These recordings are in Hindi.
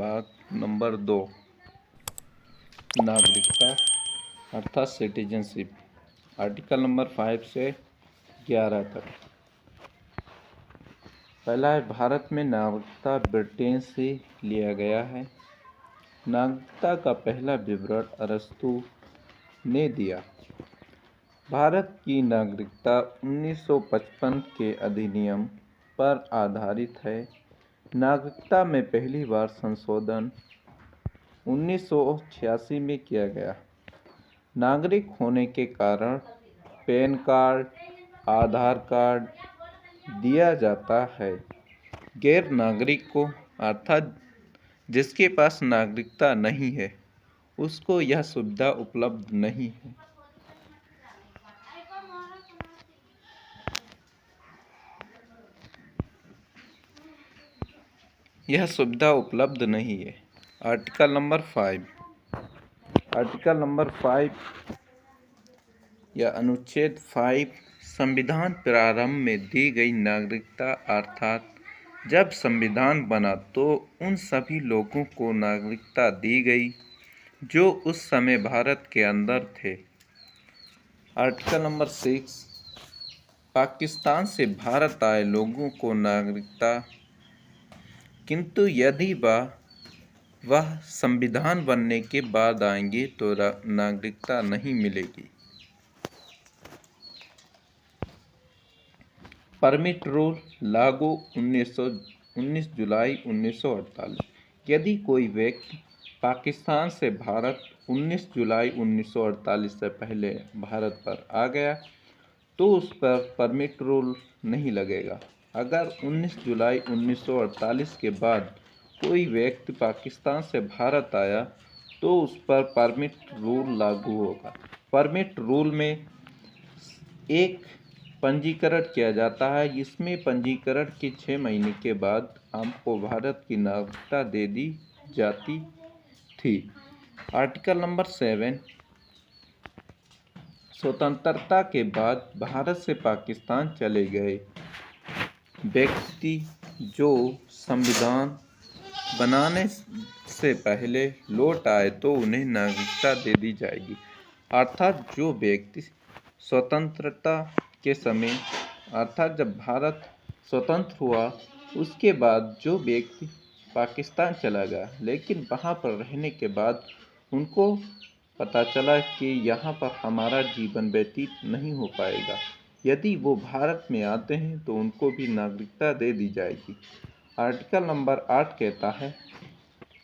भाग नंबर 2 नागरिकता अर्थात सिटीजनशिप। आर्टिकल नंबर 5 से 11 तक। पहला है, भारत में नागरिकता ब्रिटेन से लिया गया है। नागरिकता का पहला विवरण अरस्तू ने दिया। भारत की नागरिकता 1955 के अधिनियम पर आधारित है। नागरिकता में पहली बार संशोधन 1986 में किया गया। नागरिक होने के कारण पैन कार्ड, आधार कार्ड दिया जाता है। गैर नागरिक को अर्थात जिसके पास नागरिकता नहीं है उसको यह सुविधा उपलब्ध नहीं है। आर्टिकल नंबर 5 या अनुच्छेद 5 संविधान प्रारंभ में दी गई नागरिकता अर्थात जब संविधान बना तो उन सभी लोगों को नागरिकता दी गई जो उस समय भारत के अंदर थे। आर्टिकल नंबर 6 पाकिस्तान से भारत आए लोगों को नागरिकता, किंतु यदि वह संविधान बनने के बाद आएंगे तो नागरिकता नहीं मिलेगी। परमिट रूल लागू 19 जुलाई 1948। यदि कोई व्यक्ति पाकिस्तान से भारत 19 जुलाई 1948 से पहले भारत पर आ गया तो उस पर परमिट रूल नहीं लगेगा। अगर 19 जुलाई 1948 के बाद कोई व्यक्ति पाकिस्तान से भारत आया तो उस पर परमिट रूल लागू होगा। परमिट रूल में एक पंजीकरण किया जाता है। इसमें पंजीकरण के 6 महीने के बाद आपको भारत की नागरिकता दे दी जाती थी। आर्टिकल नंबर 7 स्वतंत्रता के बाद भारत से पाकिस्तान चले गए व्यक्ति जो संविधान बनाने से पहले लौट आए तो उन्हें नागरिकता दे दी जाएगी। अर्थात जो व्यक्ति स्वतंत्रता के समय अर्थात जब भारत स्वतंत्र हुआ उसके बाद जो व्यक्ति पाकिस्तान चला गया लेकिन वहाँ पर रहने के बाद उनको पता चला कि यहाँ पर हमारा जीवन व्यतीत नहीं हो पाएगा, यदि वो भारत में आते हैं तो उनको भी नागरिकता दे दी जाएगी। आर्टिकल नंबर 8 कहता है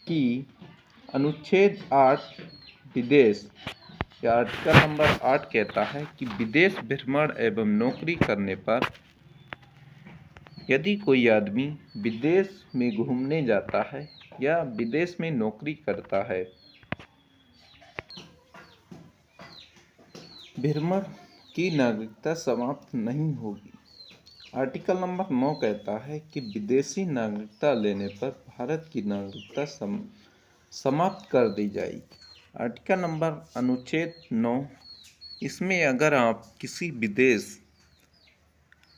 कि अनुच्छेद 8 विदेश या आर्टिकल नंबर 8 कहता है कि विदेश भ्रमण एवं नौकरी करने पर यदि कोई आदमी विदेश में घूमने जाता है या विदेश में नौकरी करता है, भ्रमण की नागरिकता समाप्त नहीं होगी। आर्टिकल नंबर 9 कहता है कि विदेशी नागरिकता लेने पर भारत की नागरिकता समाप्त कर दी जाएगी। आर्टिकल नंबर अनुच्छेद 9, इसमें अगर आप किसी विदेश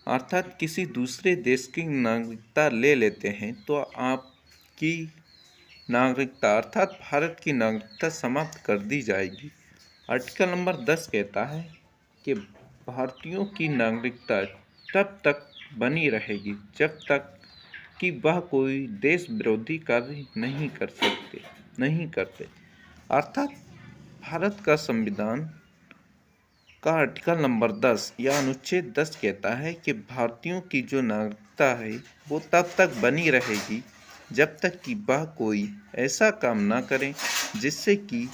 अर्थात किसी दूसरे देश की नागरिकता ले लेते हैं तो आपकी नागरिकता अर्थात भारत की नागरिकता समाप्त कर दी जाएगी। आर्टिकल नंबर 10 कहता है कि भारतीयों की नागरिकता तब तक बनी रहेगी जब तक कि वह कोई देश विरोधी कार्य नहीं करते। अर्थात भारत का संविधान का आर्टिकल नंबर 10 या अनुच्छेद 10 कहता है कि भारतीयों की जो नागरिकता है वो तब तक बनी रहेगी जब तक कि वह कोई ऐसा काम ना करें जिससे कि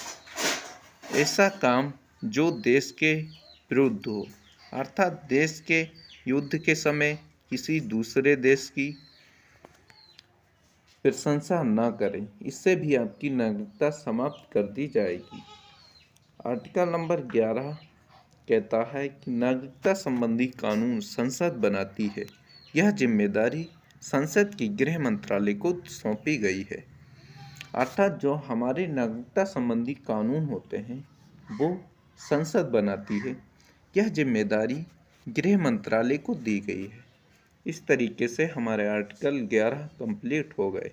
ऐसा काम जो देश के विरुद्ध हो, अर्थात देश के युद्ध के समय किसी दूसरे देश की प्रशंसा ना करें, इससे भी आपकी नागरिकता समाप्त कर दी जाएगी। आर्टिकल नंबर 11 कहता है कि नागरिकता संबंधी कानून संसद बनाती है। यह जिम्मेदारी संसद की गृह मंत्रालय को सौंपी गई है। अर्थात जो हमारे नागरिकता संबंधी कानून होते हैं वो संसद बनाती है। यह जिम्मेदारी गृह मंत्रालय को दी गई है। इस तरीके से हमारे आर्टिकल 11 कंप्लीट हो गए।